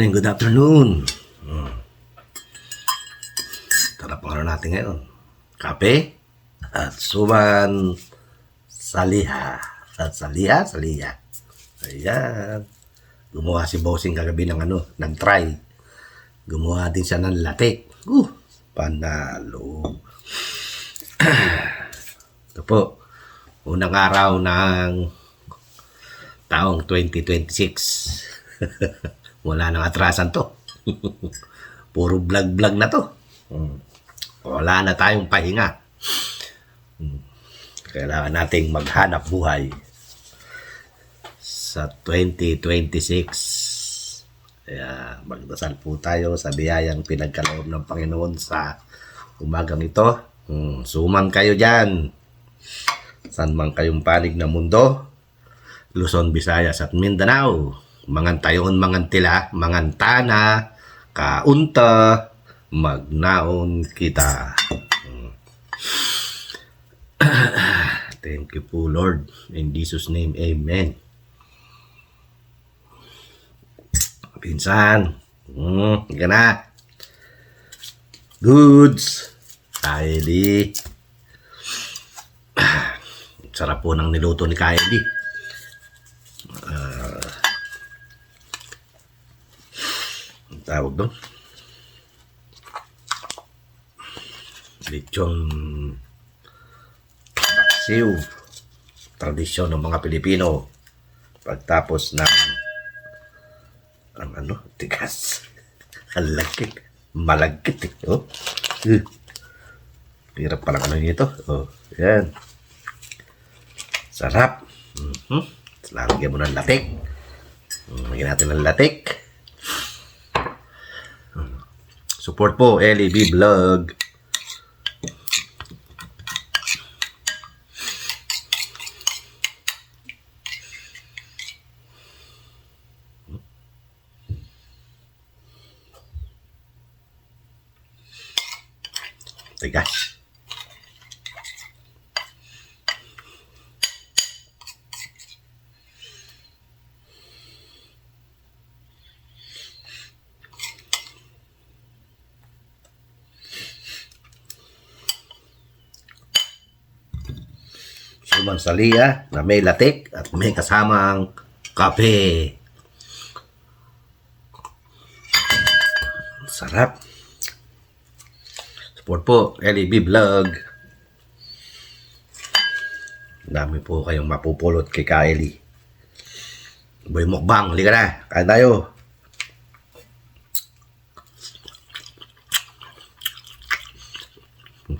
morning, good afternoon. Tara pang ano natin ngayon. Kape at suman saliha. Saliha. Ayan. Gumawa si Bossing kagabi ng nag-try. Gumawa din siya ng latik. Panalo. Ito po, unang araw ng taong 2026. Wala nang atrasan to. Puro vlog na to. Wala na tayong pahinga. Kailangan nating maghanap buhay sa 2026. Kaya magdasal po tayo sa biyayang pinagkaloob ng Panginoon sa umagang ito. Suman kayo dyan. San man kayong panig ng mundo, Luzon, Visayas at Mindanao, mangantayon, mangantila, mangantana, kaunta, magnaon kita. Thank you po, Lord. In Jesus' name, amen. Pinsan, ka na. Goods. Kylie. Sarap po ng niluto ni Kylie. Tawag doon, lechon paksiw, tradisyon ng mga Pilipino pagtapos ng tigas. Malagkit hirap palang nito. Yan, sarap. Lalagyan mo ng latik. Lagyan natin ng latik. Support po, LEB Vlog. Tigas. Suman saliha na may latik at may kasamang kape. Sarap. Support po, LEB Vlog. Dami po kayong mapupulot kay Kylie. Boy mukbang, halika na. Kain tayo.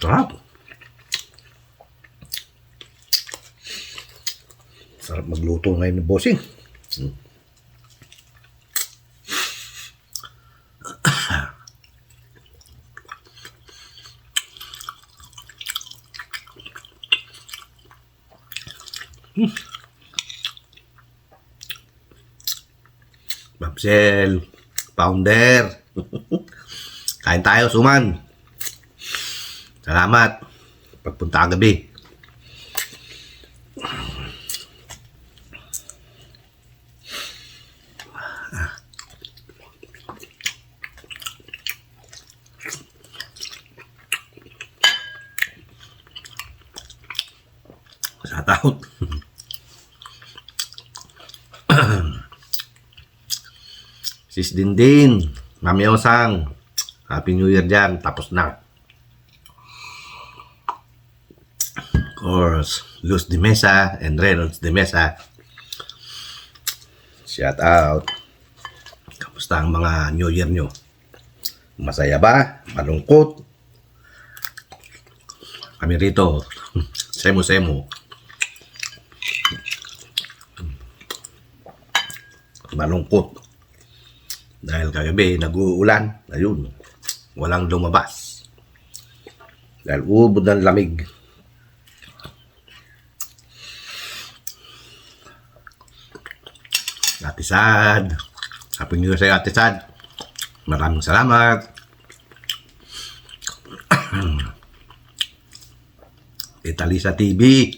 Sarap. Sarap magluto ngayon ni Bossing. Babsel, Pounder. Kain tayo, suman. Salamat. Pagpunta gabi. Shout out. Sis Dindin, Mami Osang, Happy New Year dyan. Tapos na. Of course, Luz de Mesa and Reynolds de Mesa. Shout out. Kamusta ang mga New Year nyo? Masaya ba? Malungkot? Kami rito, semo-semo. Malungkot. Dahil kagabi nag-uulan, ayun, walang lumabas. Dahil ubod ng lamig. Ate Sad, Happy New Year sa'yo, Ate Sad. Maraming salamat. Italisa TV,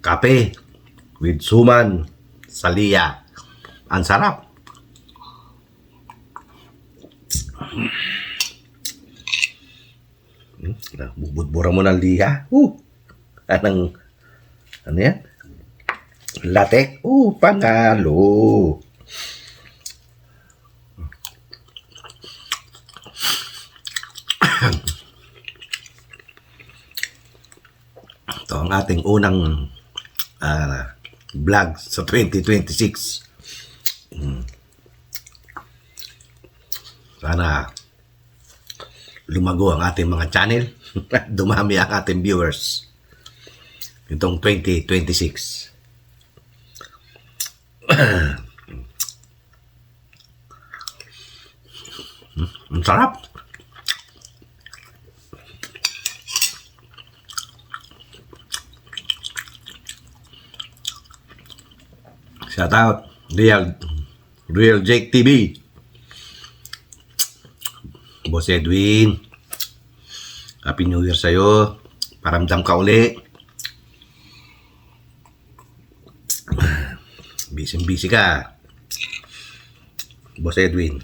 kape with suman saliha. Ang sarap. Bubudbura mo ng liha. Anong, ano yan? Latek. Panalo. Ito ang ating unang vlog sa 2026. Sana lumago ang ating mga channel at dumami ang ating viewers itong 2026. Ang sarap. Shout out Real Jake TV, Boss Edwin, Happy New Year sa'yo. Paramdam ka uli. Busy ka, Boss Edwin.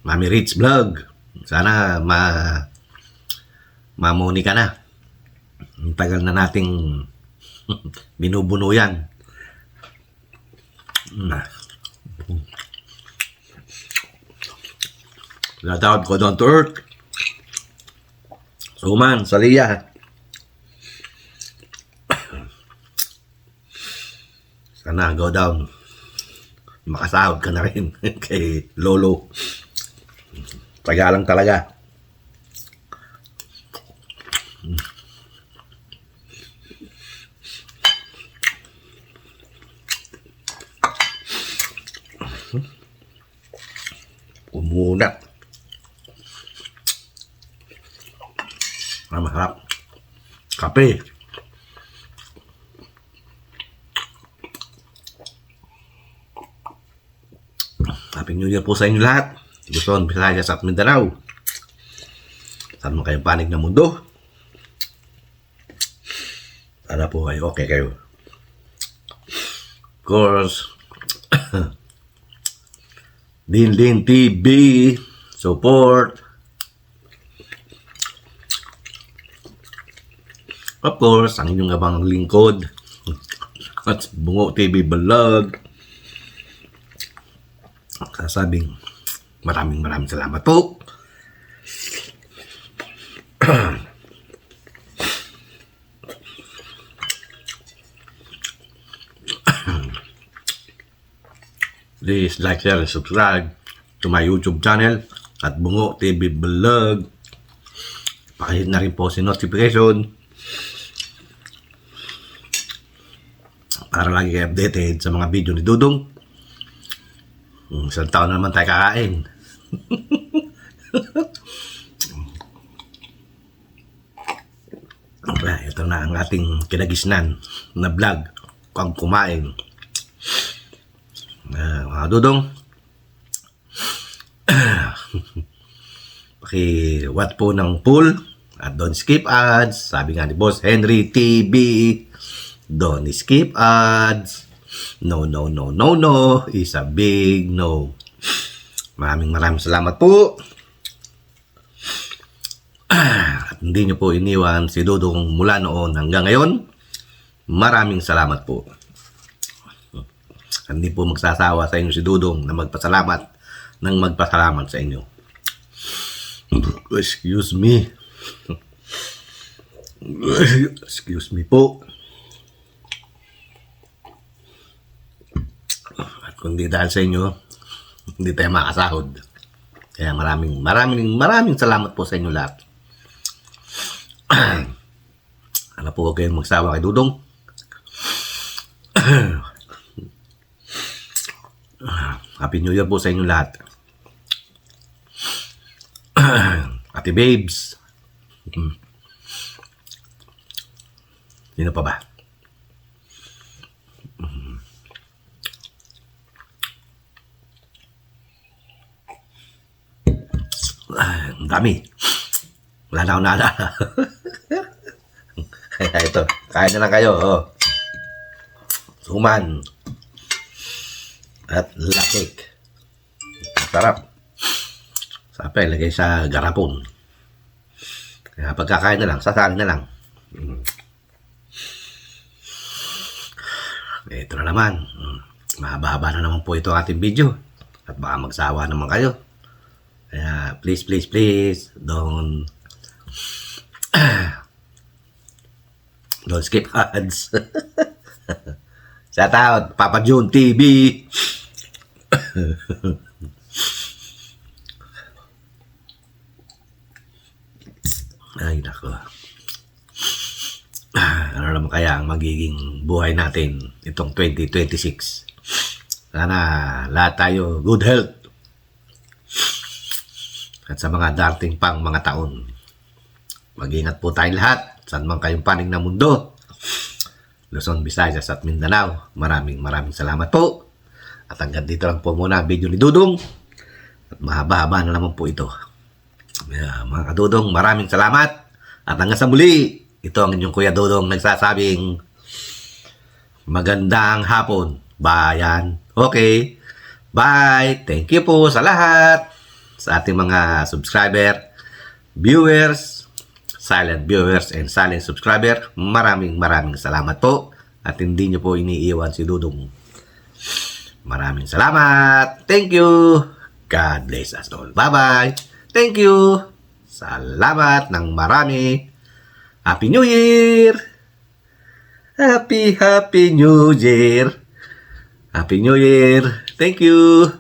Mami Rich Vlog, sana mamuni ka na. Ang tagal na nating binubuno yan. Shout ko down to earth. Suman, Salia. Sana go down. Makasahod ka na rin kay Lolo. Taga lang talaga. Umunat. Masarap. Kape. Happy New Year po sa inyo lahat. Luzon, Visayas at Mindanao. Saan mo kayong panig ng mundo? Sana po kayo okay kayo. Of course, Din TV support. Of course, ang inyong abang lingkod at Bungo TV Vlog. Sasabing maraming salamat po. Please like, share, and subscribe to my YouTube channel at Bungo TV Vlog. Pakihit na rin po si notification para lagi kayo updated sa mga video ni Dudong. Isang taon na naman tayo kakain. Ito na ang ating kinagisnan na vlog pag kumain. Mga Dudong, paki-watch po ng full at don't skip ads. Sabi nga ni Boss Henry TV, don't skip ads. No is a big no. Maraming salamat po. At hindi nyo po iniwan si Dudong mula noon hanggang ngayon. Maraming salamat po. Hindi po magsasawa sa inyo si Dudong na magpasalamat ng magpasalamat sa inyo. Excuse me. Excuse me po. At kung di dahil sa inyo, hindi tayo makasahod. Kaya maraming salamat po sa inyo lahat. Ano po, huwag kayong magsawa kay Dudong. Happy New Year po sa inyo lahat. Ate Babes. Sino pa ba? Ang dami. Wala na akong naalala. Kaya ito, kain na lang kayo. suman, at lakik. Sarap. Sarap ilagay sa garapon. Kaya pagkakain na lang, sasali na lang. Ito na naman. Mahaba-haba na naman po ito ating video. At baka magsawa naman kayo. Kaya please, please, please, don't skip ads. Shout out, Papa June TV. Ay, nako. Ano naman kaya ang magiging buhay natin itong 2026? Sana lahat tayo good health. At sa mga darating pang mga taon, mag-ingat po tayong lahat. Saan man kayong panig na mundo. Luzon, Visayas at Mindanao. Maraming salamat po. At hanggang dito lang po muna ang video ni Dudong. At mahaba-haba na naman po ito. Mga kadudong, maraming salamat. At hanggang sa muli, ito ang inyong Kuya Dudong nagsasabing magandang hapon, bayan. Okay, bye. Thank you po sa lahat. Sa ating mga subscriber, viewers, silent viewers, and silent subscriber. Maraming salamat po. At hindi nyo po iniiwan si Dudong. Maraming salamat. Thank you. God bless us all. Bye-bye. Thank you. Salamat ng marami. Happy New Year. Happy New Year. Happy New Year. Thank you.